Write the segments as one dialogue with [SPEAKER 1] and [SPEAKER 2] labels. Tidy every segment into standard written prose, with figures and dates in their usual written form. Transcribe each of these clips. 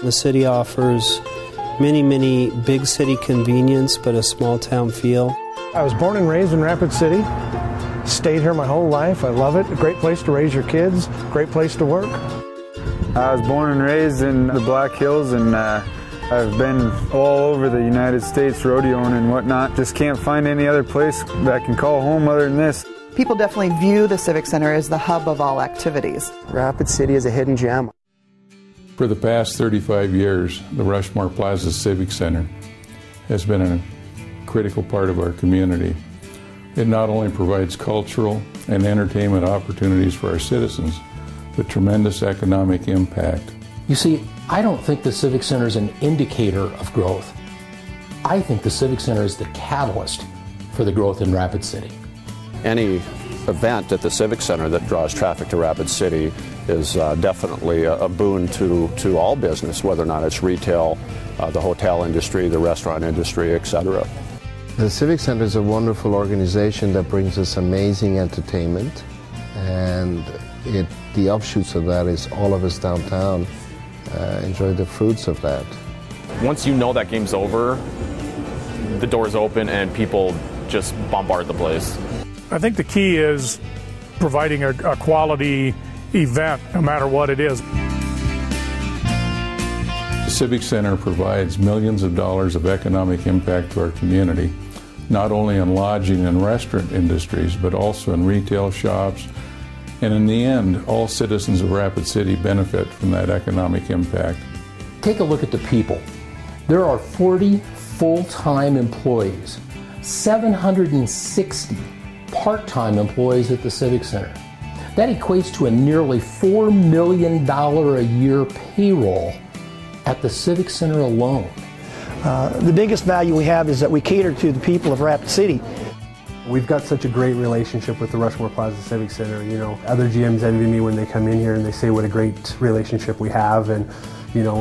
[SPEAKER 1] The city offers many big city convenience, but a small town feel.
[SPEAKER 2] I was born and raised in Rapid City. Stayed here my whole life. I love it. A great place to raise your kids. Great place to work.
[SPEAKER 3] I was born and raised in the Black Hills, and I've been all over the United States rodeoing and whatnot. Just can't find any other place that I can call home other than this.
[SPEAKER 4] People definitely view the Civic Center as the hub of all activities.
[SPEAKER 5] Rapid City is a hidden gem.
[SPEAKER 6] For the past 35 years, the Rushmore Plaza Civic Center has been a critical part of our community. It not only provides cultural and entertainment opportunities for our citizens, but tremendous economic impact.
[SPEAKER 7] You see, I don't think the Civic Center is an indicator of growth. I think the Civic Center is the catalyst for the growth in Rapid City.
[SPEAKER 8] Any event at the Civic Center that draws traffic to Rapid City is definitely a boon to all business, whether or not it's retail, the hotel industry, the restaurant industry, etc.
[SPEAKER 9] The Civic Center is a wonderful organization that brings us amazing entertainment, and the offshoots of that is all of us downtown enjoy the fruits of that.
[SPEAKER 10] Once you know that game's over, the doors open and people just bombard the place.
[SPEAKER 11] I think the key is providing a quality event, no matter what it is.
[SPEAKER 6] The Civic Center provides millions of dollars of economic impact to our community, not only in lodging and restaurant industries, but also in retail shops. And in the end, all citizens of Rapid City benefit from that economic impact.
[SPEAKER 7] Take a look at the people. There are 40 full-time employees, 760 part-time employees at the Civic Center. That equates to a nearly $4 million a year payroll at the Civic Center alone.
[SPEAKER 2] The biggest value we have is that we cater to the people of Rapid City.
[SPEAKER 5] We've got such a great relationship with the Rushmore Plaza Civic Center. You know, other GMs envy me when they come in here and they say what a great relationship we have, and you know,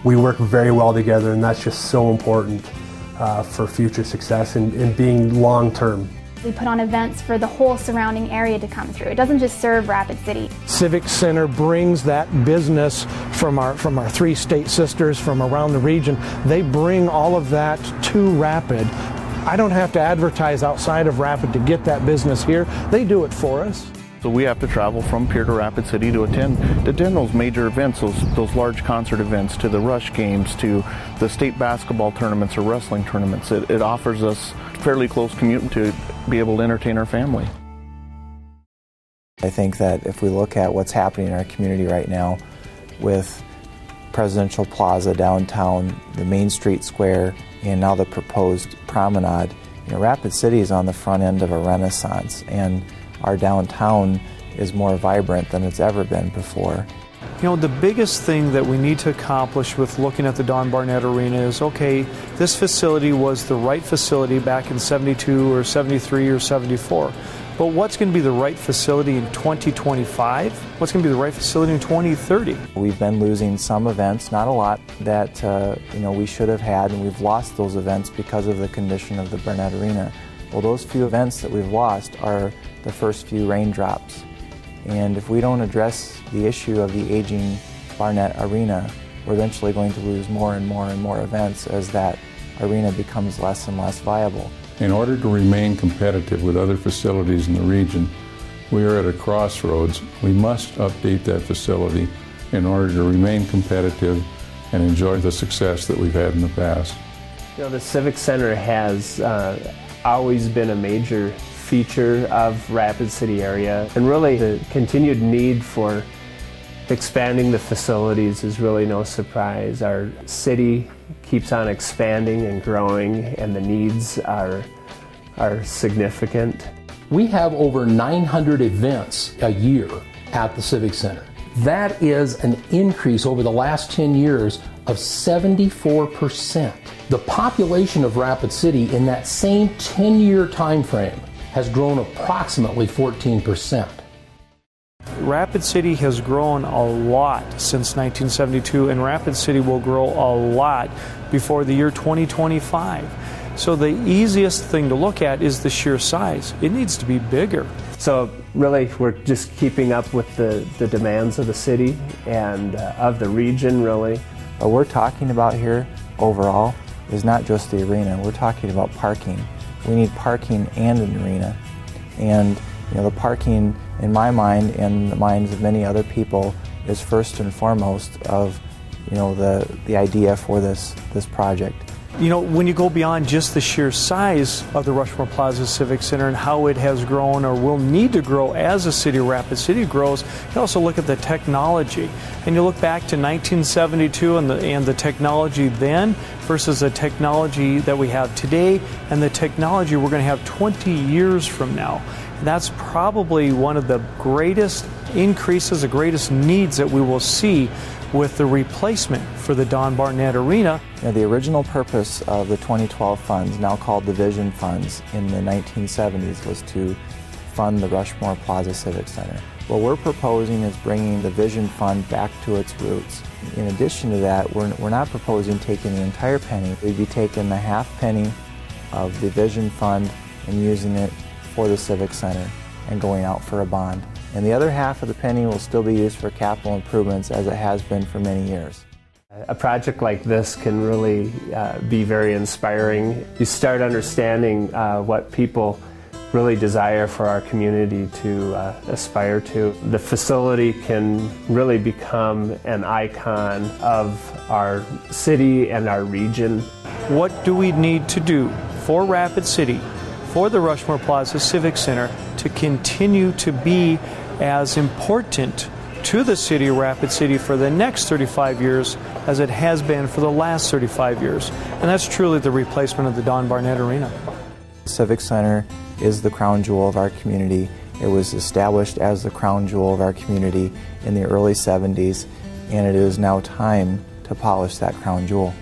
[SPEAKER 5] we work very well together, and that's just so important for future success and being long-term.
[SPEAKER 12] We put on events for the whole surrounding area to come through. It doesn't just serve Rapid City.
[SPEAKER 2] Civic Center brings that business from our three state sisters from around the region. They bring all of that to Rapid. I don't have to advertise outside of Rapid to get that business here. They do it for us.
[SPEAKER 13] So we have to travel from here to Rapid City to attend those major events, those large concert events, to the Rush games, to the state basketball tournaments or wrestling tournaments. It offers us fairly close commute to be able to entertain our family.
[SPEAKER 14] I think that if we look at what's happening in our community right now with Presidential Plaza downtown, the Main Street Square, and now the proposed promenade, you know, Rapid City is on the front end of a renaissance, and our downtown is more vibrant than it's ever been before.
[SPEAKER 15] You know, the biggest thing that we need to accomplish with looking at the Don Barnett Arena is, okay, this facility was the right facility back in 72 or 73 or 74. But what's going to be the right facility in 2025? What's going to be the right facility in 2030?
[SPEAKER 14] We've been losing some events, not a lot, that you know, we should have had, and we've lost those events because of the condition of the Barnett Arena. Well, those few events that we've lost are the first few raindrops. And if we don't address the issue of the aging Barnett Arena, we're eventually going to lose more and more and more events as that arena becomes less and less viable.
[SPEAKER 6] In order to remain competitive with other facilities in the region, we are at a crossroads. We must update that facility in order to remain competitive and enjoy the success that we've had in the past.
[SPEAKER 16] You know, the Civic Center has always been a major feature of Rapid City area, and really the continued need for expanding the facilities is really no surprise. Our city keeps on expanding and growing, and the needs are significant.
[SPEAKER 7] We have over 900 events a year at the Civic Center. That is an increase over the last 10 years of 74%. The population of Rapid City in that same 10-year time frame has grown approximately 14%.
[SPEAKER 15] Rapid City has grown a lot since 1972, and Rapid City will grow a lot before the year 2025. So the easiest thing to look at is the sheer size. It needs to be bigger.
[SPEAKER 16] So really, we're just keeping up with the demands of the city and of the region, really.
[SPEAKER 14] What we're talking about here overall is not just the arena. We're talking about parking. We need parking and an arena. And the parking, in my mind and the minds of many other people, is first and foremost of the idea for this project.
[SPEAKER 15] When you go beyond just the sheer size of the Rushmore Plaza Civic Center and how it has grown or will need to grow as the city of Rapid City grows, you also look at the technology. And you look back to 1972 and the technology then versus the technology that we have today and the technology we're going to have 20 years from now. And that's probably one of the greatest increases, the greatest needs that we will see with the replacement for the Don Barnett Arena.
[SPEAKER 14] The original purpose of the 2012 funds, now called the Vision Funds, in the 1970s was to fund the Rushmore Plaza Civic Center. What we're proposing is bringing the Vision Fund back to its roots. In addition to that, we're not proposing taking the entire penny. We'd be taking the half penny of the Vision Fund and using it for the Civic Center and going out for a bond. And the other half of the penny will still be used for capital improvements as it has been for many years.
[SPEAKER 16] A project like this can really be very inspiring. You start understanding what people really desire for our community to aspire to. The facility can really become an icon of our city and our region.
[SPEAKER 15] What do we need to do for Rapid City, for the Rushmore Plaza Civic Center, to continue to be as important to the city of Rapid City for the next 35 years as it has been for the last 35 years? And that's truly the replacement of the Don Barnett Arena.
[SPEAKER 14] The Civic Center is the crown jewel of our community. It was established as the crown jewel of our community in the early 70s, and it is now time to polish that crown jewel.